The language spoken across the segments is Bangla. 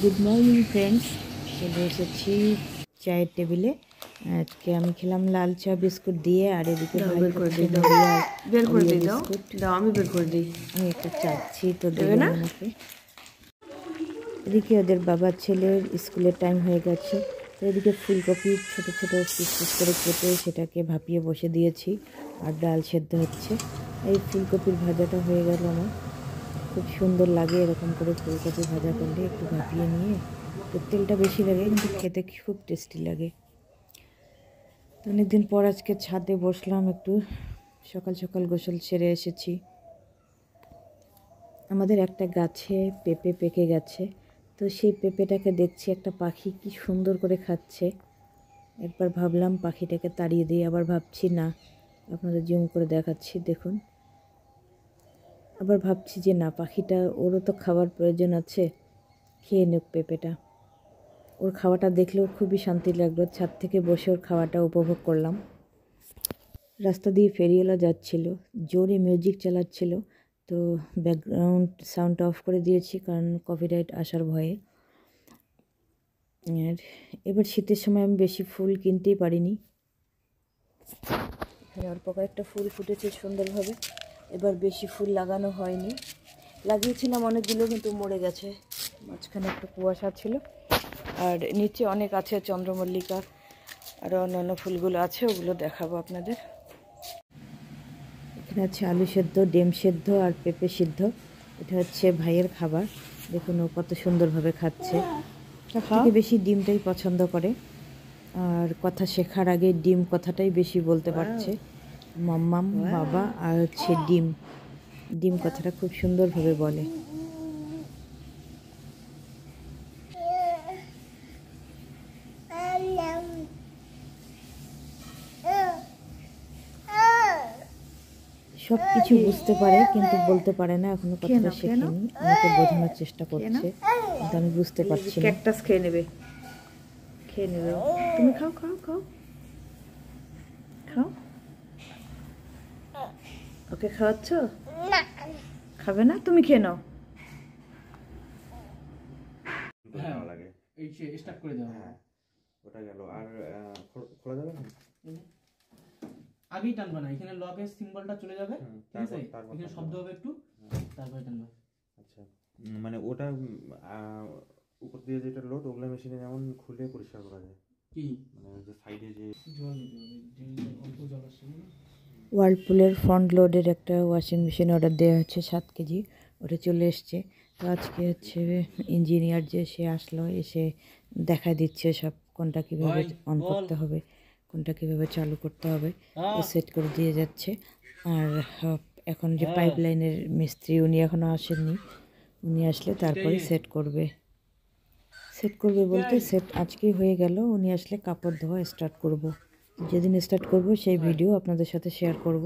গুড মর্নিং ফ্রেন্ডস, চলে এসেছি চায়ের টেবিলে। আজকে আমি খেলাম লাল চা বিস্কুট দিয়ে, আর এদিকে বের করে দিই, বিস্কুট দাও, আমি বের করে দিই। আমি একটা চাচ্ছি তো দেবে না আমাকে। এদিকে ওদের বাবার ছেলের স্কুলের টাইম হয়ে গেছে, তো এদিকে ফুলকপি ছোট ছোট পিস পিস করে কেটে সেটাকে ভাপিয়ে বসে দিয়েছি, আর ডাল সেদ্ধ হচ্ছে। এই ফুলকপির ভাজাটা হয়ে গেল আমার। খুব সুন্দর লাগে এরকম করে ফুলকপি ভাজা করলে, একটু ভাপিয়ে নিয়ে। তো তেলটা বেশি লাগে কিন্তু খেতে খুব টেস্টি লাগে। তো অনেকদিন পর আজকে ছাদে বসলাম, একটু সকাল সকাল গোসল সেরে এসেছি। আমাদের একটা গাছে পেঁপে পেকে গেছে, তো সেই পেঁপেটাকে দেখছি একটা পাখি কি সুন্দর করে খাচ্ছে। একবার ভাবলাম পাখিটাকে তাড়িয়ে দিই, আবার ভাবছি না, আপনাদের জুম করে দেখাচ্ছি দেখুন। আবার ভাবছি যে না, পাখিটা ওরও তো খাবার প্রয়োজন আছে, খেয়ে নিক পেঁপেটা। ওর খাওয়াটা দেখলেও খুবই শান্তি লাগলো, ছাদ থেকে বসে ওর খাওয়াটা উপভোগ করলাম। রাস্তা দিয়ে ফেরিওয়ালা যাচ্ছিল, জোরে মিউজিক চালাচ্ছিল, তো ব্যাকগ্রাউন্ড সাউন্ড অফ করে দিয়েছি কারণ কপিরাইট আসার ভয়ে। আর এবার শীতের সময় আমি বেশি ফুল কিনতেই পারিনি। এখানে অল্প কয়েকটা ফুল ফুটেছে সুন্দরভাবে, এবার বেশি ফুল লাগানো হয়নি। লাগিয়েছিলাম অনেকগুলো কিন্তু মরে গেছে, মাঝখানে একটু কুয়াশা ছিল। আর নিচে অনেক আছে, চন্দ্রমল্লিকা আর অন্যান্য ফুলগুলো আছে, ওগুলো দেখাবো আপনাদের। এখানে আছে আলু সেদ্ধ, ডিম সেদ্ধ আর পেঁপে সিদ্ধ। এটা হচ্ছে ভাইয়ের খাবার, দেখুন ও কত সুন্দরভাবে খাচ্ছে। সব থেকে বেশি ডিমটাই পছন্দ করে, আর কথা শেখার আগে ডিম কথাটাই বেশি বলতে পারছে। মাম্মাম, বাবা আর হচ্ছে ডিম। ডিম কথাটা খুব সুন্দরভাবে বলে। সব কিছু বুঝতে পারে কিন্তু বলতে পারে না, এখনো কথাটা শেখেনি। আমাকে বোঝানোর চেষ্টা করছে কিন্তু আমি বুঝতে পারছি না। ক্যাকটাস খেয়ে নেবে, তুমি খাও খাও খাও খাও। ওকে খাওয়াচ্ছ? খাবে না, তুমি খেয়ে নাও। এই স্টার্ট করে দাও। হ্যাঁ, ওটা গেল। আর খোলা যাবে না, আগেই টানবা না, এখানে লকের সিম্বলটা চলে যাবে, ঠিক আছে? এখানে শব্দ হবে একটু, তারপরে টানবা। আচ্ছা, মানে ওটা উপর দিয়ে যেটা লোড, ওগুলা মেশিনে যেমন খুলে পরিষ্কার করা যায় কি, মানে যে সাইডে যে অল্প জল আসছে। ওয়ার্লপুলের ফ্রন্ট লোডের একটা ওয়াশিং মেশিন অর্ডার দেওয়া হচ্ছে 7 কেজি, ওটা চলে এসছে। তো আজকে হচ্ছে ইঞ্জিনিয়ার যে সে আসলো, এসে দেখা দিচ্ছে সব কোনটা কীভাবে অন করতে হবে, কোনটা কীভাবে চালু করতে হবে, ও সেট করে দিয়ে যাচ্ছে। আর এখন যে পাইপ লাইনের মিস্ত্রি, উনি এখনও আসেননি, উনি আসলে তারপরে সেট করবে। সেট করবে বলতে সেট আজকেই হয়ে গেল, উনি আসলে কাপড় ধোয়া স্টার্ট করব। যেদিন স্টার্ট করব সেই ভিডিও আপনাদের সাথে শেয়ার করব।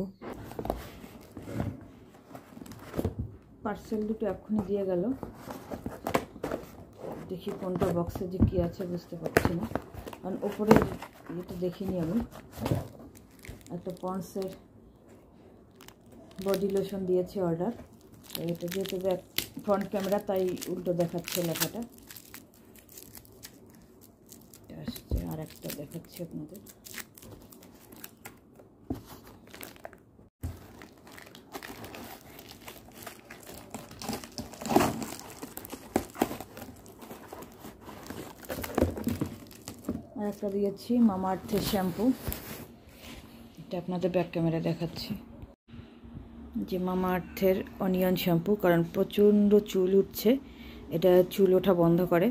পার্সেল দুটো এক্ষুনি দিয়ে গেল, দেখি কোনটা বক্সে যে কী আছে বুঝতে পারছি না, কারণ ওপরে এটা দেখিনি আমি। একটা পন্ডসের বডি লোশন দিয়েছে অর্ডার, তো এটা যেহেতু ফ্রন্ট ক্যামেরা তাই উল্টো দেখাচ্ছে লেখাটা। আসছে আর একটা দেখাচ্ছি আপনাদের। আর একটা দিয়েছি মামা আর্থের শ্যাম্পু, এটা আপনাদের ব্যাক ক্যামেরা দেখাচ্ছি। যে মামা আর্থের অনিয়ন শ্যাম্পু, কারণ প্রচণ্ড চুল উঠছে, এটা চুল ওঠা বন্ধ করে।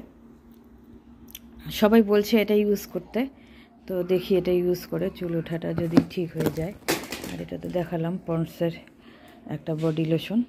সবাই বলছে এটা ইউজ করতে, তো দেখি এটা ইউজ করে চুল ওঠাটা যদি ঠিক হয়ে যায়। আর এটা তো দেখালাম পন্ডসের একটা বডি লোশন,